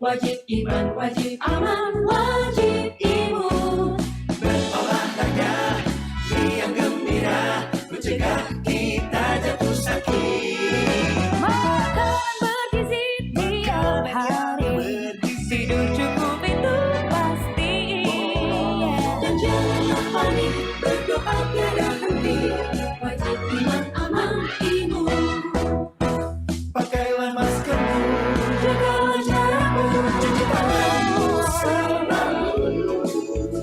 Wajib iman, wajib aman, wajib imun. Berolahraga, riang gembira, mencegah kita jatuh sakit. Makan bergizi tiap hari, tidur cukup itu pasti. Dan janganlah panik, berdoa tiada henti. Wajib iman, aman, imun. Pakailah maskermu, Jagalah jarakmu, cuci tanganmu selalu.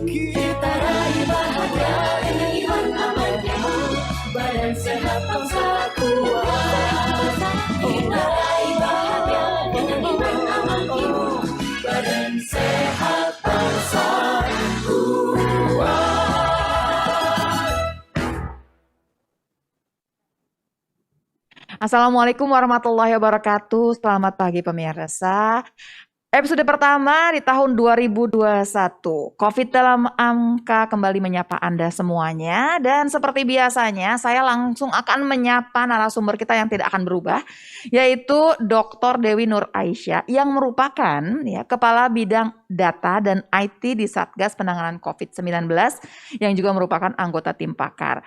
Kita raih bahagia dengan iman, aman, imun. Badan sehat, bangsa kuat. Kita raih bahagia dengan iman, aman, imun. Badan sehat, bangsa kuat. Assalamualaikum warahmatullahi wabarakatuh. Selamat pagi pemirsa. Episode pertama di tahun 2021. Covid dalam angka kembali menyapa Anda semuanya. Dan seperti biasanya saya langsung akan menyapa narasumber kita yang tidak akan berubah. Yaitu Dr. Dewi Nur Aisyah yang merupakan Kepala Bidang Data dan IT di Satgas Penanganan COVID-19 yang juga merupakan anggota tim pakar.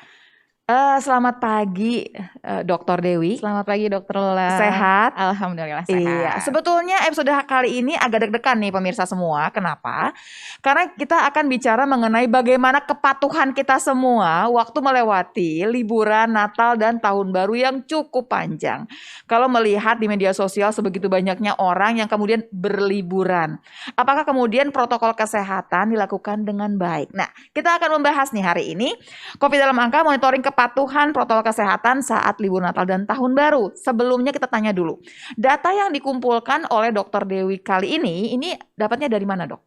Selamat pagi Dr. Dewi. Selamat pagi Dokter Lola. Sehat? Alhamdulillah sehat. Iya, sebetulnya episode kali ini agak deg-degan nih pemirsa semua. Kenapa? Karena kita akan bicara mengenai bagaimana kepatuhan kita semua waktu melewati liburan Natal dan Tahun Baru yang cukup panjang. Kalau melihat di media sosial sebegitu banyaknya orang yang kemudian berliburan. Apakah kemudian protokol kesehatan dilakukan dengan baik? Nah, kita akan membahas nih hari ini COVID dalam angka monitoring kepatuhan protokol kesehatan saat libur Natal dan Tahun Baru. Sebelumnya kita tanya dulu, data yang dikumpulkan oleh Dr. Dewi kali ini dapatnya dari mana, Dok?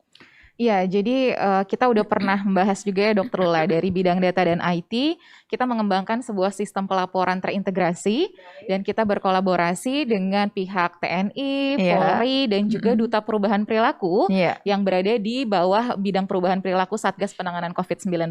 Iya, jadi kita udah pernah membahas juga ya Dokter Lola dari bidang data dan IT. Kita mengembangkan sebuah sistem pelaporan terintegrasi dan kita berkolaborasi dengan pihak TNI, Polri, dan juga Duta Perubahan Perilaku yang berada di bawah bidang perubahan perilaku Satgas Penanganan COVID-19.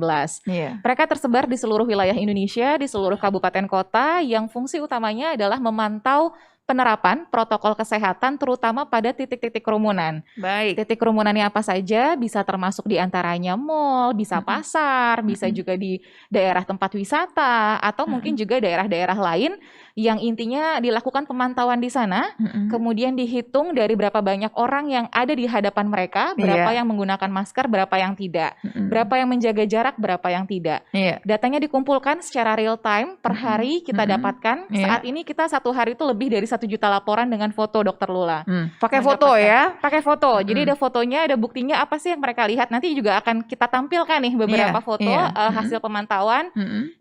Mereka tersebar di seluruh wilayah Indonesia, di seluruh kabupaten kota yang fungsi utamanya adalah memantau penerapan protokol kesehatan terutama pada titik-titik kerumunan. Baik. Titik kerumunannya apa saja, bisa termasuk di antaranya mall, bisa pasar, bisa juga di daerah tempat wisata, atau mungkin juga daerah-daerah lain yang intinya dilakukan pemantauan di sana, kemudian dihitung dari berapa banyak orang yang ada di hadapan mereka, berapa yang menggunakan masker, berapa yang tidak, berapa yang menjaga jarak, berapa yang tidak. Datanya dikumpulkan secara real time per hari kita dapatkan. Saat ini kita satu hari itu lebih dari 1 juta laporan dengan foto, Dokter Lula. Pakai foto ya? Pakai foto. Jadi ada fotonya, ada buktinya apa sih yang mereka lihat. Nanti juga akan kita tampilkan nih beberapa foto hasil pemantauan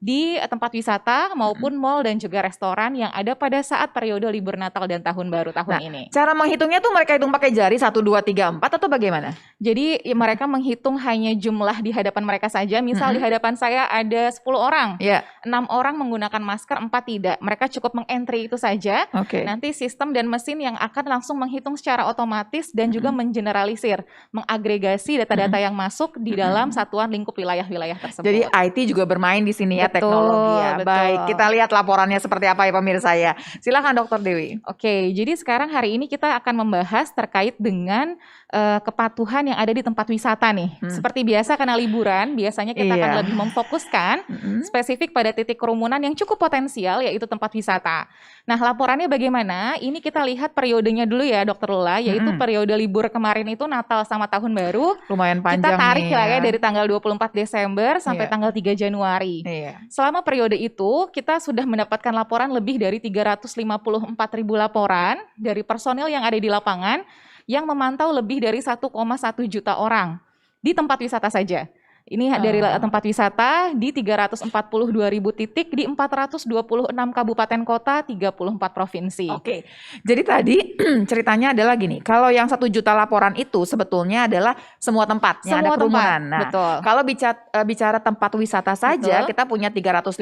di tempat wisata maupun mall dan juga restoran yang ada pada saat periode libur Natal dan Tahun Baru tahun ini. Cara menghitungnya tuh mereka hitung pakai jari 1, 2, 3, 4 atau bagaimana? Jadi mereka menghitung hanya jumlah di hadapan mereka saja. Misal di hadapan saya ada 10 orang, 6 orang menggunakan masker, 4 tidak. Mereka cukup mengentry itu saja. Nanti sistem dan mesin yang akan langsung menghitung secara otomatis dan juga mengeneralisir, mengagregasi data-data yang masuk di dalam satuan lingkup wilayah-wilayah tersebut. Jadi IT juga bermain di sini ya, Betul, teknologi ya. betul. Baik, kita lihat laporannya seperti apa ya pemirsa ya. Silakan Dr. Dewi. Oke, jadi sekarang hari ini kita akan membahas terkait dengan kepatuhan yang ada di tempat wisata nih. Seperti biasa karena liburan, biasanya kita akan lebih memfokuskan spesifik pada titik kerumunan yang cukup potensial yaitu tempat wisata. Nah, laporannya bagaimana? Ini kita lihat periodenya dulu ya Dokter Lula, yaitu periode libur kemarin itu Natal sama Tahun Baru. Lumayan panjang kita tarik nih lah ya dari tanggal 24 Desember sampai tanggal 3 Januari. Selama periode itu kita sudah mendapatkan laporan lebih dari 354.000 laporan dari personil yang ada di lapangan yang memantau lebih dari 1,1 juta orang di tempat wisata saja. Ini dari tempat wisata di 342.000 titik di 426 kabupaten kota, 34 provinsi. Oke, jadi tadi ceritanya adalah gini, kalau yang 1 juta laporan itu sebetulnya adalah semua tempat yang ada kerumunan. Nah, betul. Kalau bicara tempat wisata saja, kita punya 350.000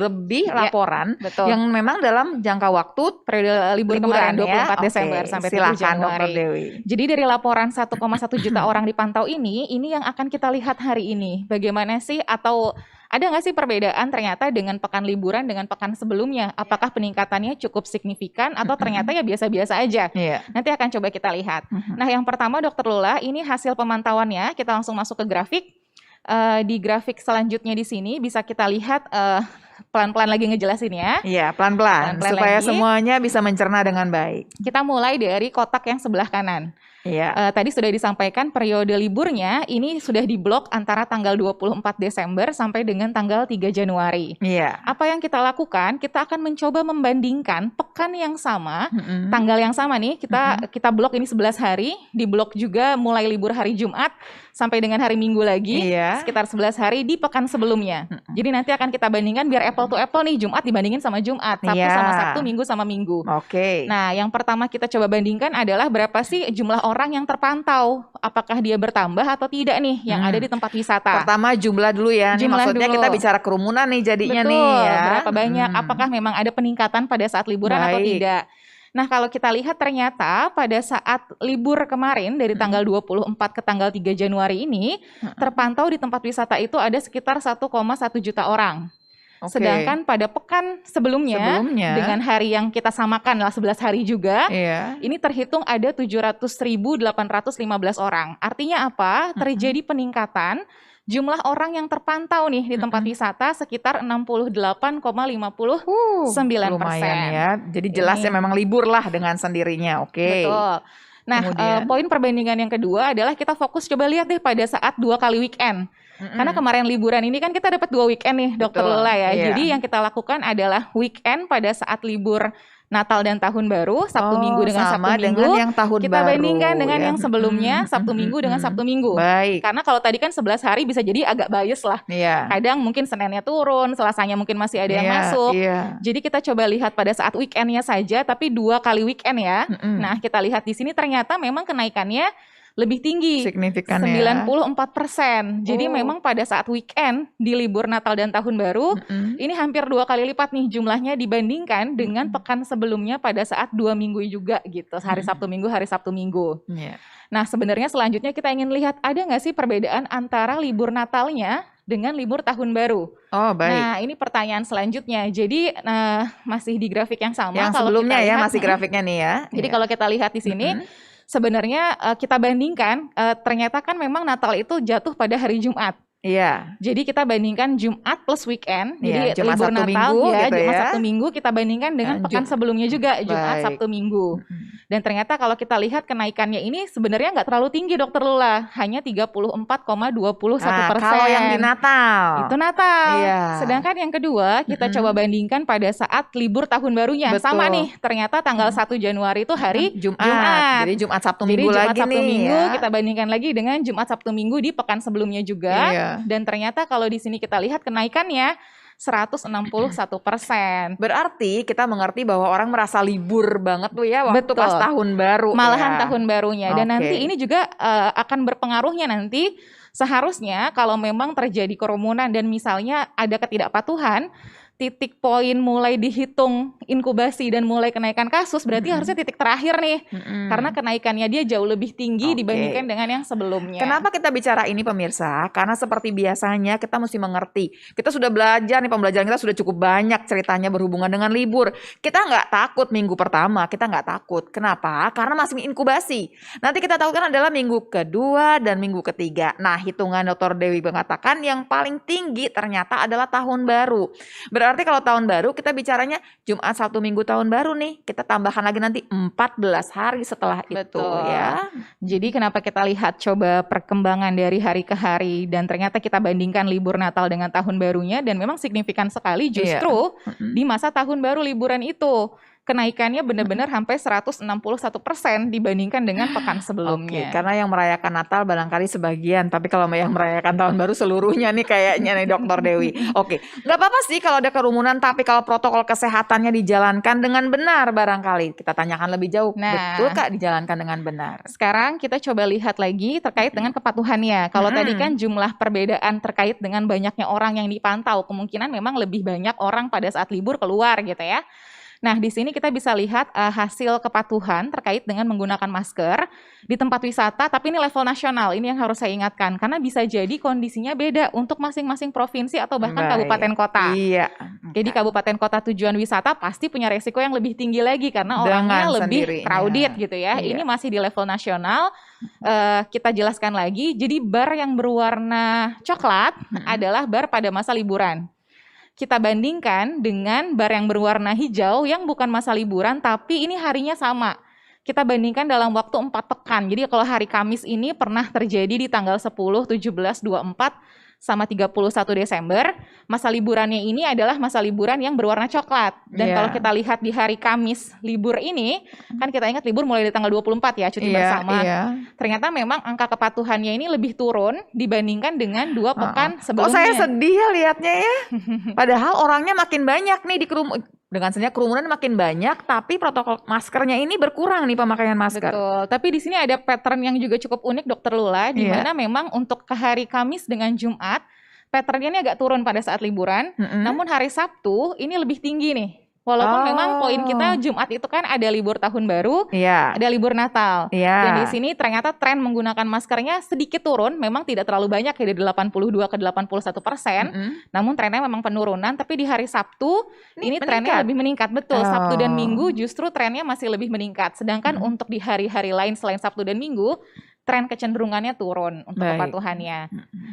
lebih laporan yang memang dalam jangka waktu periode libur kemarin 24 Desember sampai 3 Januari. Dr. Dewi. Jadi dari laporan 1,1 juta orang dipantau ini yang akan kita lihat hari ini. Bagaimana sih atau ada nggak sih perbedaan ternyata dengan pekan liburan dengan pekan sebelumnya? Apakah peningkatannya cukup signifikan atau ternyata ya biasa-biasa aja? Iya. Nanti akan coba kita lihat. Nah, yang pertama Dokter Lula, ini hasil pemantauannya. Kita langsung masuk ke grafik. Di grafik selanjutnya di sini bisa kita lihat pelan-pelan lagi ngejelasin ya. Iya, pelan-pelan Pelan-pelan supaya lagi. semuanya bisa mencerna dengan baik. Kita mulai dari kotak yang sebelah kanan. Iya. Tadi sudah disampaikan periode liburnya ini sudah diblok antara tanggal 24 Desember sampai dengan tanggal 3 Januari. Iya. Apa yang kita lakukan? Kita akan mencoba membandingkan pekan yang sama, tanggal yang sama nih, kita blok ini 11 hari, di blok juga mulai libur hari Jumat sampai dengan hari Minggu lagi, Iya. sekitar 11 hari di pekan sebelumnya. Jadi nanti akan kita bandingkan biar apple to apple nih, Jumat dibandingin sama Jumat, Sabtu Iya. sama Sabtu, Minggu sama Minggu. Oke. Nah, yang pertama kita coba bandingkan adalah berapa sih jumlah orang yang terpantau. Apakah dia bertambah atau tidak nih yang ada di tempat wisata. Pertama jumlah dulu ya. Ini Jumlah maksudnya dulu. kita bicara kerumunan nih jadinya Betul, nih ya. berapa banyak, apakah memang ada peningkatan pada saat liburan atau Baik. tidak. Nah, kalau kita lihat ternyata pada saat libur kemarin dari tanggal 24 ke tanggal 3 Januari ini, terpantau di tempat wisata itu ada sekitar 1,1 juta orang. Oke. Sedangkan pada pekan sebelumnya, dengan hari yang kita samakan lah 11 hari juga, Iya. ini terhitung ada 700.815 orang. Artinya apa? Terjadi peningkatan jumlah orang yang terpantau nih di tempat wisata sekitar 68,59%. Lumayan ya. Jadi jelas ya memang libur lah dengan sendirinya. Oke. Betul. Nah, Kemudian? poin perbandingan yang kedua adalah kita fokus coba lihat deh pada saat 2 kali weekend. Karena kemarin liburan ini kan kita dapat 2 weekend nih, Dokter Betul, Lola ya. iya. Jadi yang kita lakukan adalah weekend pada saat libur Natal dan Tahun Baru, Sabtu Minggu dengan Sabtu sama Minggu. dengan yang tahun Kita baru. bandingkan dengan ya. yang sebelumnya, Sabtu Minggu dengan Sabtu Minggu. Baik. Karena kalau tadi kan 11 hari bisa jadi agak bias lah. Iya. Kadang mungkin Seninnya turun, Selasanya mungkin masih ada yang Iya, masuk. Iya. Jadi kita coba lihat pada saat weekendnya saja, tapi 2 kali weekend ya. Nah, kita lihat di sini ternyata memang kenaikannya lebih tinggi. Signifikan 94%. Jadi Oh. memang pada saat weekend di libur Natal dan Tahun Baru, ini hampir 2 kali lipat nih jumlahnya dibandingkan dengan pekan sebelumnya pada saat 2 minggu juga gitu. Hari Sabtu Minggu, hari Sabtu Minggu. Iya. Nah, sebenarnya selanjutnya kita ingin lihat ada nggak sih perbedaan antara libur Natalnya dengan libur Tahun Baru. Oh, baik. Nah, ini pertanyaan selanjutnya. Jadi masih di grafik yang sama. Yang Kalau sebelumnya kita ya lihat, masih grafiknya nih ya. Jadi Iya. kalau kita lihat di sini, sebenarnya kita bandingkan, ternyata kan memang Natal itu jatuh pada hari Jumat. Iya. Jadi kita bandingkan Jumat plus weekend. Iya, Jadi Jumat, libur Sabtu, Natal Minggu ya, gitu Jumat ya. Sabtu Minggu kita bandingkan dengan Dan pekan sebelumnya juga, Jumat Baik. Sabtu Minggu. Dan ternyata kalau kita lihat kenaikannya ini sebenarnya nggak terlalu tinggi, Dokter Lula, hanya 34,21%. Kalau yang di Natal. Itu Natal. Iya. Sedangkan yang kedua kita coba bandingkan pada saat libur Tahun Barunya. Betul. Sama nih, ternyata tanggal 1 Januari itu hari Jumat. Jadi Jumat Sabtu Jadi Minggu Jumat lagi Sabtu nih Minggu ya. kita bandingkan lagi dengan Jumat Sabtu Minggu di pekan sebelumnya juga. Iya. Dan ternyata kalau di sini kita lihat kenaikannya 161%. Berarti kita mengerti bahwa orang merasa libur banget tuh ya waktu Betul. pas tahun baru. Malahan ya. tahun barunya. Dan Oke. nanti ini juga akan berpengaruhnya nanti seharusnya kalau memang terjadi kerumunan dan misalnya ada ketidakpatuhan, titik poin mulai dihitung inkubasi dan mulai kenaikan kasus berarti harusnya titik terakhir nih. Karena kenaikannya dia jauh lebih tinggi Oke. dibandingkan dengan yang sebelumnya. Kenapa kita bicara ini pemirsa? Karena seperti biasanya kita mesti mengerti. Kita sudah belajar nih, pembelajaran kita sudah cukup banyak ceritanya berhubungan dengan libur. Kita nggak takut minggu pertama, kita nggak takut. Kenapa? Karena masih inkubasi. Nanti kita takutkan adalah minggu kedua dan minggu ketiga. Nah, hitungan Dr. Dewi mengatakan yang paling tinggi ternyata adalah tahun baru. Berarti kalau tahun baru kita bicaranya Jumat, Sabtu, Minggu tahun baru nih. Kita tambahkan lagi nanti 14 hari setelah itu Betul. ya. Jadi kenapa kita lihat coba perkembangan dari hari ke hari dan ternyata kita bandingkan libur Natal dengan tahun barunya dan memang signifikan sekali justru di masa tahun baru liburan itu. Kenaikannya benar-benar sampai 161% dibandingkan dengan pekan sebelumnya. Oke, karena yang merayakan Natal barangkali sebagian, tapi kalau yang merayakan tahun baru seluruhnya nih kayaknya nih Dr. Dewi. Oke, nggak apa-apa sih kalau ada kerumunan, tapi kalau protokol kesehatannya dijalankan dengan benar barangkali. Kita tanyakan lebih jauh, Nah. betul Kak dijalankan dengan benar? Sekarang kita coba lihat lagi terkait dengan kepatuhannya. Kalau tadi kan jumlah perbedaan terkait dengan banyaknya orang yang dipantau, kemungkinan memang lebih banyak orang pada saat libur keluar gitu ya. Nah, di sini kita bisa lihat hasil kepatuhan terkait dengan menggunakan masker di tempat wisata, tapi ini level nasional. Ini yang harus saya ingatkan, karena bisa jadi kondisinya beda untuk masing-masing provinsi atau bahkan Baik. kabupaten kota. Iya. Jadi kabupaten kota tujuan wisata pasti punya resiko yang lebih tinggi lagi karena Dengan orangnya lebih sendirinya. crowded gitu ya. Iya. Ini masih di level nasional. Kita jelaskan lagi. Jadi bar yang berwarna coklat adalah bar pada masa liburan. Kita bandingkan dengan bar yang berwarna hijau yang bukan masa liburan tapi ini harinya sama. Kita bandingkan dalam waktu 4 pekan. Jadi kalau hari Kamis ini pernah terjadi di tanggal 10, 17, 24 sama 31 Desember. Masa liburannya ini adalah masa liburan yang berwarna coklat. Dan Iya. kalau kita lihat di hari Kamis libur ini, kan kita ingat libur mulai dari tanggal 24 ya, cuti bersama. Iya. Ternyata memang angka kepatuhannya ini lebih turun dibandingkan dengan 2 pekan Kok sebelumnya. saya sedih ya liatnya ya. Padahal orangnya makin banyak nih di dengan sebenarnya kerumunan makin banyak, tapi protokol maskernya ini berkurang nih pemakaian masker. Betul, tapi di sini ada pattern yang juga cukup unik Dokter Lula, di Iya. mana memang untuk ke hari Kamis dengan Jumat, patternnya ini agak turun pada saat liburan, namun hari Sabtu ini lebih tinggi nih. Walaupun memang poin kita Jumat itu kan ada libur tahun baru, Iya. ada libur Natal. Iya. Dan di sini ternyata tren menggunakan maskernya sedikit turun, memang tidak terlalu banyak ya dari 82 ke 81%, namun trennya memang penurunan. Tapi di hari Sabtu ini trennya lebih meningkat, betul. Sabtu dan Minggu justru trennya masih lebih meningkat. Sedangkan untuk di hari-hari lain selain Sabtu dan Minggu, tren kecenderungannya turun untuk Baik. kepatuhannya.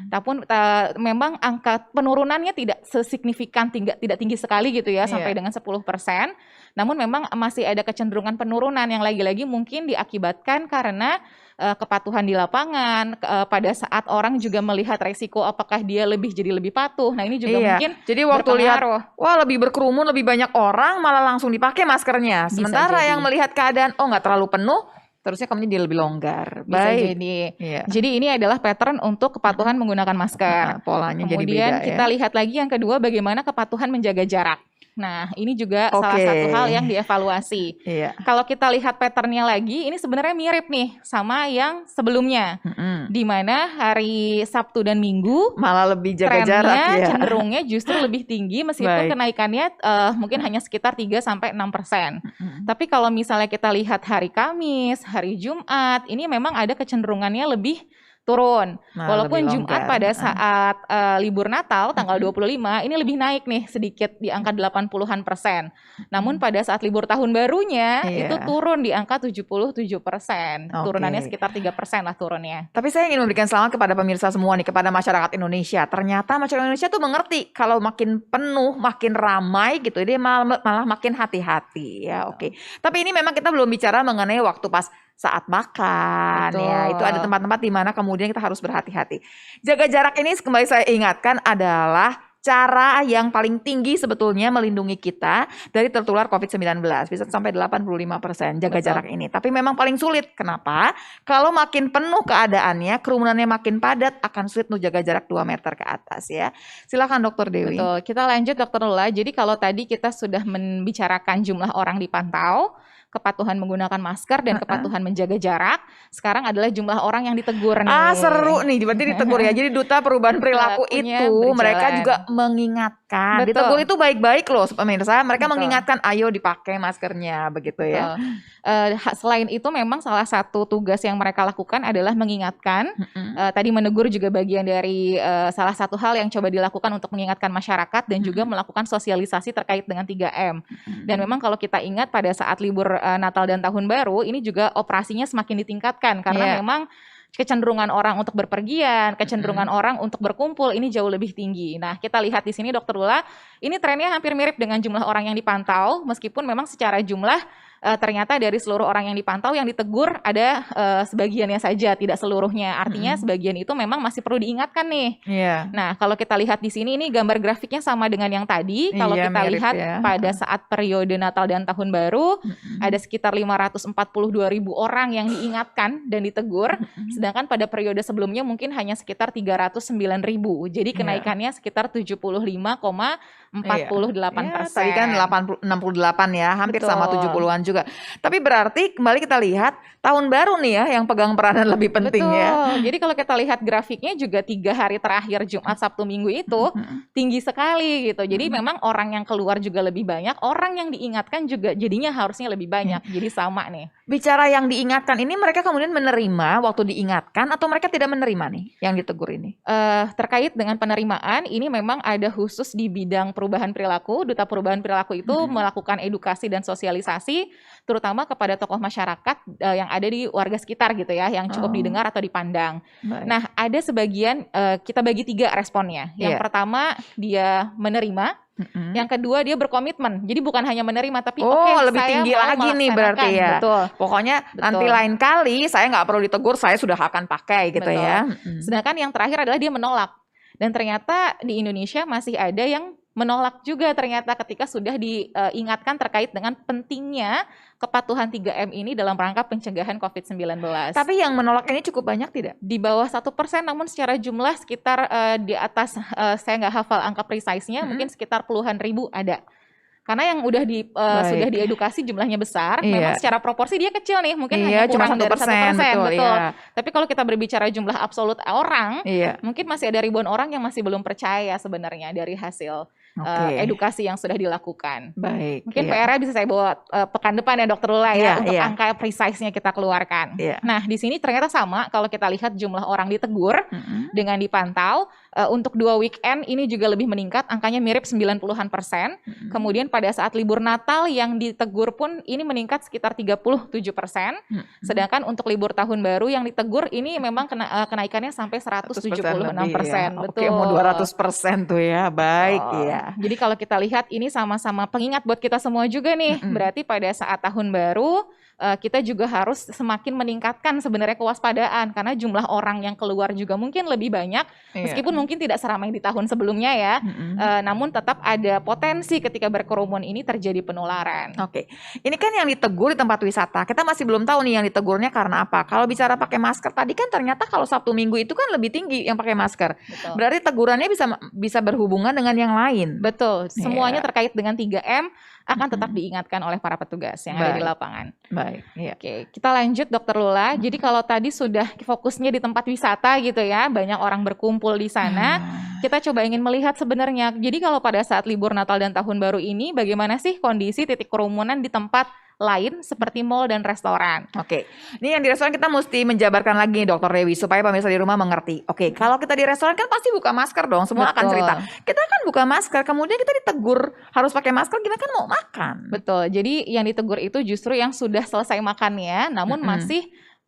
Tapi memang angka penurunannya tidak sesignifikan, tidak tinggi sekali gitu ya, sampai dengan 10%. Namun memang masih ada kecenderungan penurunan yang lagi-lagi mungkin diakibatkan karena kepatuhan di lapangan, pada saat orang juga melihat resiko apakah dia jadi lebih patuh. Nah ini juga mungkin Jadi waktu lihat berpengaruh. wah lebih berkerumun, lebih banyak orang, malah langsung dipakai maskernya. Bisa Sementara jadi. yang melihat keadaan nggak terlalu penuh, terusnya kemudian dia lebih longgar. Bisa Baik. jadi. Iya. Jadi ini adalah pattern untuk kepatuhan menggunakan masker. Nah, polanya jadi Kemudian beda kita ya. lihat lagi yang kedua, bagaimana kepatuhan menjaga jarak. Nah, ini juga salah Oke. satu hal yang dievaluasi. Iya. Kalau kita lihat patternnya lagi, ini sebenarnya mirip nih sama yang sebelumnya. Di mana hari Sabtu dan Minggu Malah lebih jaga trennya jarak ya. cenderungnya justru lebih tinggi meskipun Baik. kenaikannya mungkin hanya sekitar 3-6%. Tapi kalau misalnya kita lihat hari Kamis, hari Jumat, ini memang ada kecenderungannya lebih turun. Nah, Walaupun lebih Jumat longgar. pada saat libur Natal tanggal 25 ini lebih naik nih sedikit di angka 80-an%. Namun pada saat libur tahun barunya Iya. itu turun di angka 77%. Oke. Turunannya sekitar 3% lah turunnya. Tapi saya ingin memberikan selamat kepada pemirsa semua nih, kepada masyarakat Indonesia. Ternyata masyarakat Indonesia tuh mengerti kalau makin penuh, makin ramai gitu, dia malah makin hati-hati ya. Oke. Tapi ini memang kita belum bicara mengenai waktu pas saat makan ya. Betul. Itu ada tempat-tempat di mana kemudian kita harus berhati-hati. Jaga jarak ini kembali saya ingatkan adalah cara yang paling tinggi sebetulnya melindungi kita dari tertular COVID-19. Bisa sampai 85% jaga Betul. jarak ini. Tapi memang paling sulit. Kenapa? Kalau makin penuh keadaannya, kerumunannya makin padat, akan sulit untuk jaga jarak 2 meter ke atas ya. Silakan Dokter Dewi. Betul, kita lanjut Dokter Lula. Jadi kalau tadi kita sudah membicarakan jumlah orang dipantau, kepatuhan menggunakan masker dan kepatuhan menjaga jarak, sekarang adalah jumlah orang yang ditegur nih. Seru nih, berarti ditegur ya. Jadi Duta Perubahan Perilaku Perilakunya itu berjalan. mereka juga mengingatkan. Betul. Ditegur itu baik-baik loh pemirsa. Mereka Betul. mengingatkan ayo dipakai maskernya begitu ya. Selain itu memang salah satu tugas yang mereka lakukan adalah mengingatkan. Tadi menegur juga bagian dari salah satu hal yang coba dilakukan untuk mengingatkan masyarakat dan juga melakukan sosialisasi terkait dengan 3M. Dan memang kalau kita ingat pada saat libur Natal dan Tahun Baru ini juga operasinya semakin ditingkatkan karena Iya. memang kecenderungan orang untuk berpergian, kecenderungan orang untuk berkumpul ini jauh lebih tinggi. Nah, kita lihat di sini Dokter Lula, ini trennya hampir mirip dengan jumlah orang yang dipantau, meskipun memang secara jumlah ternyata dari seluruh orang yang dipantau yang ditegur ada sebagiannya saja, tidak seluruhnya. Artinya sebagian itu memang masih perlu diingatkan nih. Iya. Nah, kalau kita lihat di sini ini gambar grafiknya sama dengan yang tadi. Kalau Iya, kita mirip lihat ya. pada saat periode Natal dan Tahun Baru ada sekitar 542.000 orang yang diingatkan dan ditegur, sedangkan pada periode sebelumnya mungkin hanya sekitar 309.000. Jadi kenaikannya sekitar 75,48%. Ya, tadi kan 68 ya, hampir sama Betul. 70-an juga. Tapi berarti kembali kita lihat tahun baru nih ya yang pegang peranan lebih penting Betul. ya. Jadi kalau kita lihat grafiknya juga 3 hari terakhir Jumat, Sabtu, Minggu itu tinggi sekali gitu. Jadi memang orang yang keluar juga lebih banyak, orang yang diingatkan juga jadinya harusnya lebih banyak. Jadi sama nih. Bicara yang diingatkan ini mereka kemudian menerima waktu diingatkan atau mereka tidak menerima nih yang ditegur ini? Terkait dengan penerimaan, ini memang ada khusus di bidang perubahan perilaku. Duta Perubahan Perilaku itu melakukan edukasi dan sosialisasi, terutama kepada tokoh masyarakat yang ada di warga sekitar gitu ya, yang cukup didengar atau dipandang. Baik. Nah, ada sebagian kita bagi 3 responnya. Yang Iya. pertama dia menerima. Yang kedua dia berkomitmen. Jadi bukan hanya menerima tapi Lebih saya tinggi mau lagi nih berarti melaksanakan. ya. Betul. Pokoknya nanti lain kali saya nggak perlu ditegur, saya sudah akan pakai gitu Betul. ya. Sedangkan yang terakhir adalah dia menolak. Dan ternyata di Indonesia masih ada yang menolak juga ternyata ketika sudah diingatkan terkait dengan pentingnya kepatuhan 3M ini dalam rangka pencegahan COVID-19. Tapi yang menolak ini cukup banyak tidak? Di bawah 1%, namun secara jumlah sekitar di atas, saya nggak hafal angka precise-nya, mungkin sekitar puluhan ribu ada. Karena yang udah sudah diedukasi jumlahnya besar, memang secara proporsi dia kecil nih, mungkin hanya cuma kurang dari 1%, betul. Iya. Tapi kalau kita berbicara jumlah absolut orang, mungkin masih ada ribuan orang yang masih belum percaya sebenarnya dari hasil edukasi yang sudah dilakukan. Baik. Mungkin PR-nya bisa saya bawa pekan depan ya Dokter Lula ya, untuk iya. angka precise-nya kita keluarkan. Iya. Nah, di sini ternyata sama kalau kita lihat jumlah orang ditegur dengan dipantau untuk 2 weekend ini juga lebih meningkat, angkanya mirip 90-an%. Kemudian pada saat libur Natal yang ditegur pun ini meningkat sekitar 37%. Sedangkan untuk libur tahun baru yang ditegur ini memang kenaikannya sampai 176%. Ya. Betul. Oke, mau 200% tuh ya. Baik, ya. Jadi kalau kita lihat ini sama-sama pengingat buat kita semua juga nih. Berarti pada saat tahun baru kita juga harus semakin meningkatkan sebenarnya kewaspadaan karena jumlah orang yang keluar juga mungkin lebih banyak meskipun mungkin tidak seramai di tahun sebelumnya ya. Namun tetap ada potensi ketika berkerumun ini terjadi penularan. Oke. Ini kan yang ditegur di tempat wisata. Kita masih belum tahu nih yang ditegurnya karena apa. Kalau bicara pakai masker tadi kan ternyata kalau Sabtu Minggu itu kan lebih tinggi yang pakai masker. Betul. Berarti tegurannya bisa berhubungan dengan yang lain. Betul. Semuanya terkait dengan 3M akan tetap diingatkan oleh para petugas yang ada di lapangan. Baik. Iya. Oke, kita lanjut Dokter Lula. Jadi kalau tadi sudah fokusnya di tempat wisata gitu ya, banyak orang berkumpul di sana. Kita coba ingin melihat sebenarnya. Jadi kalau pada saat libur Natal dan Tahun Baru ini, bagaimana sih kondisi titik kerumunan di tempat lain seperti mal dan restoran? Oke, ini yang di restoran kita mesti menjabarkan lagi nih Dokter Dewi supaya pemirsa di rumah mengerti. Oke, kalau kita di restoran kan pasti buka masker dong, semua akan Betul. cerita. Kita kan buka masker, kemudian kita ditegur harus pakai masker, gimana kan mau makan? Betul, jadi yang ditegur itu justru yang sudah selesai makannya, namun masih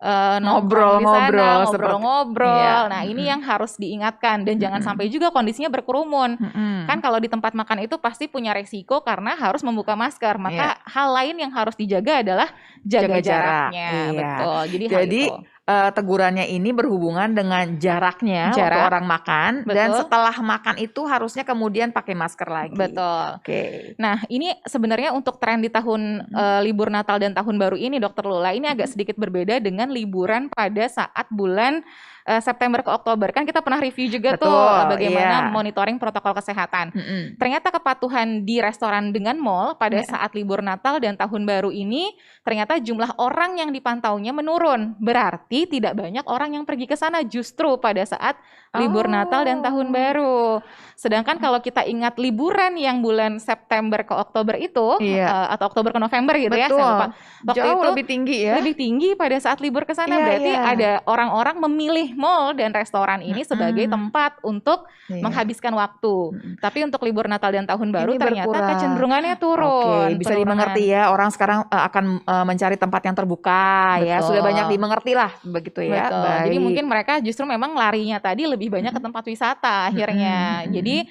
Ngobrol-ngobrol, ngobrol-ngobrol. Iya. Nah, ini yang harus diingatkan dan jangan sampai juga kondisinya berkerumun. Kan kalau di tempat makan itu pasti punya resiko karena harus membuka masker. Maka hal lain yang harus dijaga adalah jaga jaraknya. Iya. Betul. Jadi hal itu. Tegurannya ini berhubungan dengan jaraknya waktu orang makan. Dan setelah makan itu harusnya kemudian pakai masker lagi. Betul. Oke. Nah, ini sebenarnya untuk tren di tahun libur Natal dan Tahun Baru ini, Dokter Lula, ini agak sedikit berbeda dengan liburan pada saat bulan September ke Oktober. Kan kita pernah review juga bagaimana monitoring protokol kesehatan. Ternyata kepatuhan di restoran dengan mall pada saat libur Natal dan Tahun Baru ini ternyata jumlah orang yang dipantaunya menurun. Berarti tidak banyak orang yang pergi ke sana justru pada saat libur Natal dan Tahun Baru. Sedangkan kalau kita ingat liburan yang bulan September ke Oktober itu atau Oktober ke November gitu ya, saya lupa. Waktu Jauh itu lebih tinggi ya. lebih tinggi pada saat libur ke sana. Berarti ada orang-orang memilih mall dan restoran ini sebagai tempat untuk menghabiskan waktu. Tapi untuk libur Natal dan Tahun Baru Ini ternyata berkurang. kecenderungannya turun. Oke, bisa dimengerti ya. Orang sekarang akan mencari tempat yang terbuka ya. Betul. Sudah banyak dimengerti lah begitu ya. Betul. Baik. Jadi mungkin mereka justru memang larinya tadi lebih banyak ke tempat wisata akhirnya. Jadi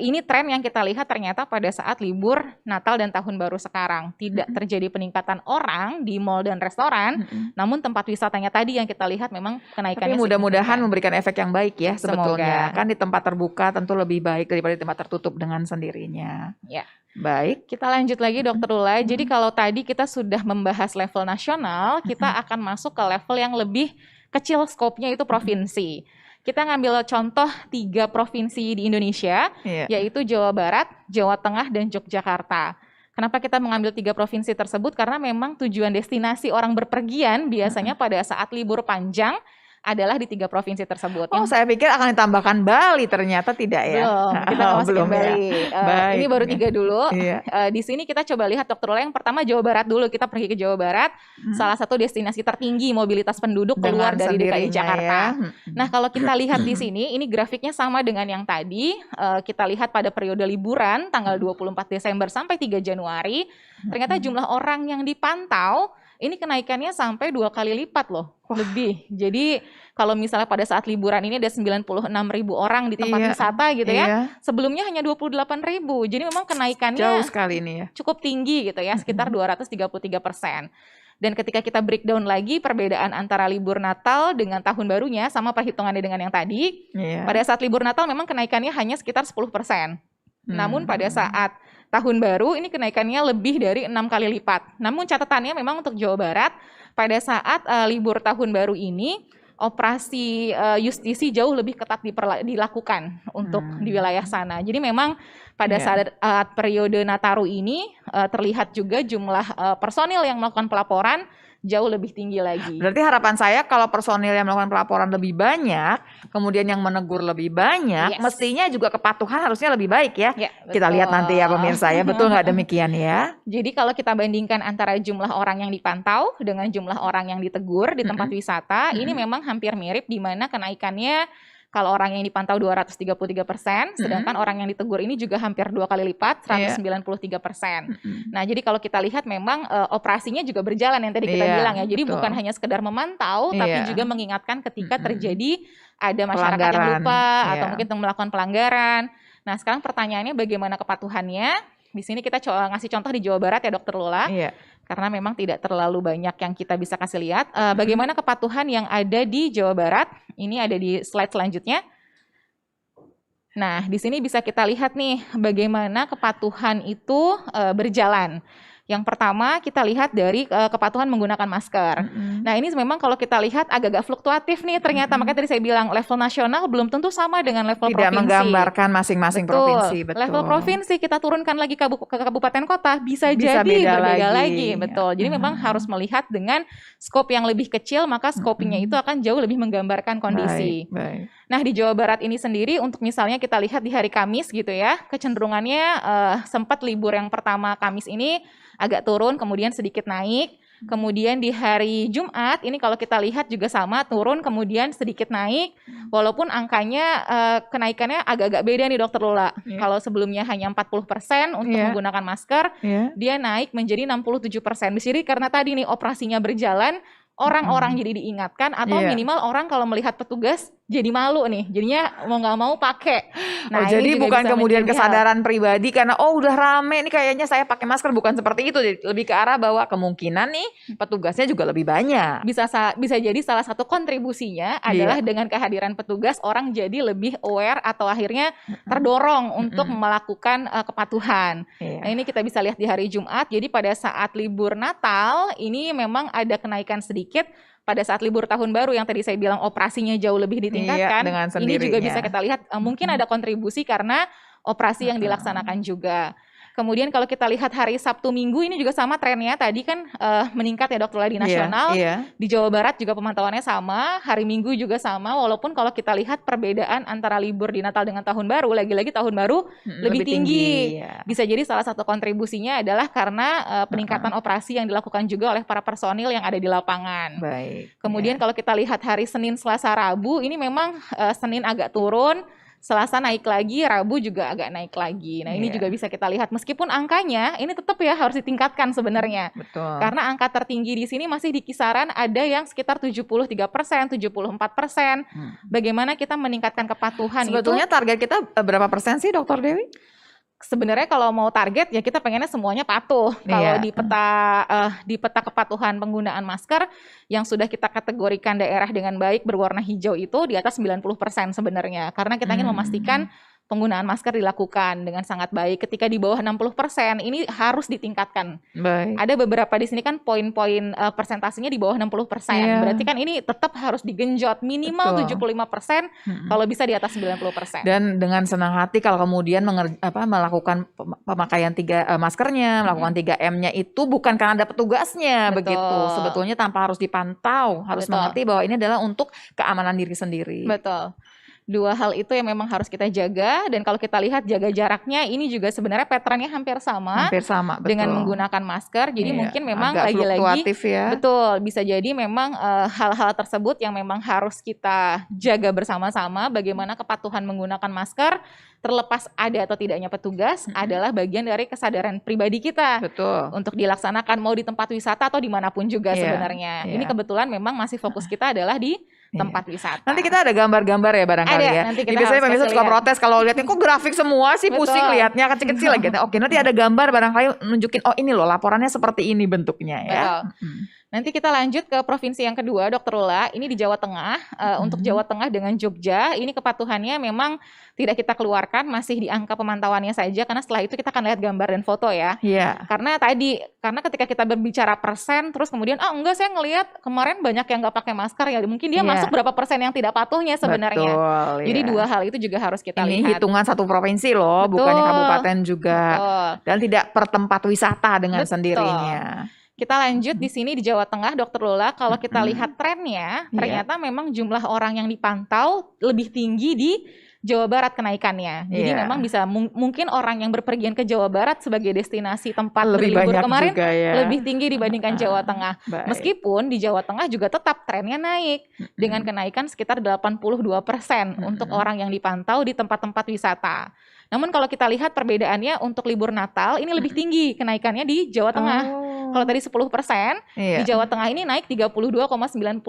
ini tren yang kita lihat ternyata pada saat libur Natal dan Tahun Baru sekarang. Tidak terjadi peningkatan orang di mall dan restoran, namun tempat wisatanya tadi yang kita lihat memang kenaikannya Tapi mudah-mudahan signifikan. memberikan efek yang baik ya sebetulnya. Semoga. Kan di tempat terbuka tentu lebih baik daripada di tempat tertutup dengan sendirinya. Ya. Baik. Kita lanjut lagi Dokter Lula. Jadi kalau tadi kita sudah membahas level nasional, kita akan masuk ke level yang lebih kecil skopnya itu provinsi. Kita ngambil contoh 3 provinsi di Indonesia, yaitu Jawa Barat, Jawa Tengah, dan Yogyakarta. Kenapa kita mengambil 3 provinsi tersebut? Karena memang tujuan destinasi orang berpergian biasanya pada saat libur panjang adalah di 3 provinsi tersebut. Oh, saya pikir akan ditambahkan Bali, ternyata tidak ya. Belum, kita nggak masukin Belum ya. Bali. Baik. Ini baru 3 dulu. Iya. Di sini kita coba lihat Dokter Lola, yang pertama Jawa Barat dulu. Kita pergi ke Jawa Barat, salah satu destinasi tertinggi mobilitas penduduk keluar Dengan dari DKI sendirinya Jakarta. ya. Nah, kalau kita lihat di sini, ini grafiknya sama dengan yang tadi. Kita lihat pada periode liburan tanggal 24 Desember sampai 3 Januari, ternyata jumlah orang yang dipantau ini kenaikannya sampai 2 kali lipat loh, lebih. Jadi kalau misalnya pada saat liburan ini ada 96.000 orang di tempat Iya, wisata gitu ya, iya. sebelumnya hanya 28.000. Jadi memang Jauh kenaikannya sekali ini ya. cukup tinggi gitu ya, sekitar 233%. Dan ketika kita breakdown lagi perbedaan antara libur Natal dengan tahun barunya, sama perhitungannya dengan yang tadi, Iya. pada saat libur Natal memang kenaikannya hanya sekitar 10%. Namun pada saat tahun baru ini kenaikannya lebih dari 6 kali lipat. Namun catatannya memang untuk Jawa Barat, pada saat libur tahun baru ini, operasi justisi jauh lebih ketat dilakukan untuk di wilayah sana. Jadi memang pada saat periode Nataru ini terlihat juga jumlah personil yang melakukan pelaporan jauh lebih tinggi lagi. Berarti harapan saya kalau personil yang melakukan pelaporan lebih banyak, kemudian yang menegur lebih banyak, Yes. mestinya juga kepatuhan harusnya lebih baik ya. Ya, Kita lihat nanti ya pemirsa ya, betul nggak demikian ya? Jadi kalau kita bandingkan antara jumlah orang yang dipantau dengan jumlah orang yang ditegur di tempat wisata, ini memang hampir mirip, di mana kenaikannya kalau orang yang dipantau 233%, sedangkan orang yang ditegur ini juga hampir 2 kali lipat, 193%. Nah, jadi kalau kita lihat memang operasinya juga berjalan yang tadi kita Iya, bilang ya. Jadi betul. bukan hanya sekedar memantau, tapi Iya. juga mengingatkan ketika terjadi ada masyarakat yang Pelanggaran, lupa atau iya. mungkin melakukan pelanggaran. Nah, sekarang pertanyaannya bagaimana kepatuhannya? Di sini kita ngasih contoh di Jawa Barat ya, Dokter Lola. Iya. Karena memang tidak terlalu banyak yang kita bisa kasih lihat. Bagaimana kepatuhan yang ada di Jawa Barat? Ini ada di slide selanjutnya. Nah, di sini bisa kita lihat nih bagaimana kepatuhan itu berjalan. Yang pertama kita lihat dari kepatuhan menggunakan masker. Nah, ini memang kalau kita lihat agak-agak fluktuatif nih ternyata. Makanya tadi saya bilang level nasional belum tentu sama dengan level Tidak provinsi. menggambarkan masing-masing provinsi, betul. Level provinsi kita turunkan lagi ke kabupaten kota bisa Bisa jadi beda berbeda lagi. lagi. Betul. Jadi memang harus melihat dengan skop yang lebih kecil, maka scopingnya itu akan jauh lebih menggambarkan kondisi. Baik. Nah, di Jawa Barat ini sendiri untuk misalnya kita lihat di hari Kamis gitu ya, kecenderungannya sempat libur yang pertama Kamis ini agak turun, kemudian sedikit naik. Kemudian di hari Jumat ini kalau kita lihat juga sama, turun kemudian sedikit naik. Walaupun angkanya kenaikannya agak-agak beda nih Dokter Lola. Kalau sebelumnya hanya 40% untuk menggunakan masker, dia naik menjadi 67%. Jadi karena tadi nih operasinya berjalan, orang-orang jadi diingatkan atau minimal orang kalau melihat petugas jadi malu nih, jadinya mau nggak mau pakai. Nah, jadi ini juga bukan bisa kemudian menjadi kesadaran pribadi karena udah rame nih kayaknya saya pakai masker, bukan seperti itu. Lebih ke arah bahwa kemungkinan nih petugasnya juga lebih banyak. bisa jadi salah satu kontribusinya adalah dengan kehadiran petugas orang jadi lebih aware atau akhirnya terdorong untuk melakukan kepatuhan. Nah, ini kita bisa lihat di hari Jumat. Jadi pada saat libur Natal ini memang ada kenaikan sedikit. Pada saat libur tahun baru yang tadi saya bilang operasinya jauh lebih ditingkatkan, dengan ini juga sendirinya. bisa kita lihat mungkin ada kontribusi karena operasi yang dilaksanakan juga. Kemudian kalau kita lihat hari Sabtu Minggu ini juga sama trennya, tadi kan meningkat ya Dokter Lola di nasional. Di Jawa Barat juga pemantauannya sama, hari Minggu juga sama, walaupun kalau kita lihat perbedaan antara libur di Natal dengan tahun baru, lagi-lagi tahun baru lebih tinggi. Bisa jadi salah satu kontribusinya adalah karena peningkatan operasi yang dilakukan juga oleh para personil yang ada di lapangan. Baik. Kemudian kalau kita lihat hari Senin, Selasa, Rabu, ini memang Senin agak turun, Selasa naik lagi, Rabu juga agak naik lagi. Nah, ini juga bisa kita lihat. Meskipun angkanya ini tetap ya harus ditingkatkan sebenarnya. Betul. Karena angka tertinggi di sini masih di kisaran ada yang sekitar 73%, 74%. Bagaimana kita meningkatkan kepatuhan Sebetulnya target kita berapa persen sih Dokter Dewi? Sebenarnya kalau mau target ya kita pengennya semuanya patuh. Kalau di peta kepatuhan penggunaan masker yang sudah kita kategorikan daerah dengan baik berwarna hijau itu di atas 90% sebenarnya. Karena kita ingin memastikan penggunaan masker dilakukan dengan sangat baik. Ketika di bawah 60% ini harus ditingkatkan. Baik. Ada beberapa di sini kan poin-poin persentasenya di bawah 60%. Iya. Berarti kan ini tetap harus digenjot minimal Betul. 75%, kalau bisa di atas 90%. Dan dengan senang hati kalau kemudian melakukan pemakaian maskernya, melakukan 3M-nya itu bukan karena ada petugasnya Betul. begitu. Sebetulnya tanpa harus dipantau, harus Betul. mengerti bahwa ini adalah untuk keamanan diri sendiri. Betul. Dua hal itu yang memang harus kita jaga, dan kalau kita lihat jaga jaraknya ini juga sebenarnya patternnya hampir sama dengan menggunakan masker. Jadi Iya, mungkin memang agak lagi-lagi fluktuatif ya. betul, bisa jadi memang hal-hal tersebut yang memang harus kita jaga bersama-sama. Bagaimana kepatuhan menggunakan masker terlepas ada atau tidaknya petugas adalah bagian dari kesadaran pribadi kita. Betul. Untuk dilaksanakan mau di tempat wisata atau dimanapun juga Iya, sebenarnya. iya. Ini kebetulan memang masih fokus kita adalah di tempat wisata. Nanti kita ada gambar-gambar ya barangkali Ada, ya. nanti kita Ini biasanya harus pemirsa kasih suka lihat. protes kalau lihatnya kok grafik semua sih, pusing Betul. lihatnya kecil-kecil lagi. Oke, nanti ada gambar barangkali nunjukin oh ini loh laporannya seperti ini bentuknya ya. Betul. Nanti kita lanjut ke provinsi yang kedua, Dr. Lula. Ini di Jawa Tengah. Untuk Jawa Tengah dengan Jogja, ini kepatuhannya memang tidak kita keluarkan, masih di angka pemantauannya saja. Karena setelah itu kita akan lihat gambar dan foto ya. Iya. Karena ketika kita berbicara persen, terus kemudian enggak, saya ngelihat kemarin banyak yang nggak pakai masker ya. Mungkin dia Iya. masuk berapa persen yang tidak patuhnya sebenarnya. Betul, Jadi iya. dua hal itu juga harus kita Ini lihat. hitungan satu provinsi loh, Betul. bukannya kabupaten juga. Betul. Dan tidak per tempat wisata dengan Betul. sendirinya. Kita lanjut di sini di Jawa Tengah, Dr. Lula. Kalau kita lihat trennya, ternyata memang jumlah orang yang dipantau lebih tinggi di Jawa Barat kenaikannya. Jadi Iya. memang bisa mungkin orang yang berpergian ke Jawa Barat sebagai destinasi tempat Lebih berlibur banyak kemarin juga ya. lebih tinggi dibandingkan Jawa Tengah. Baik. Meskipun di Jawa Tengah juga tetap trennya naik dengan kenaikan sekitar 82% untuk orang yang dipantau di tempat-tempat wisata. Namun kalau kita lihat perbedaannya untuk libur Natal ini lebih tinggi kenaikannya di Jawa Tengah. Kalau tadi 10%, Iya. di Jawa Tengah ini naik 32,99%.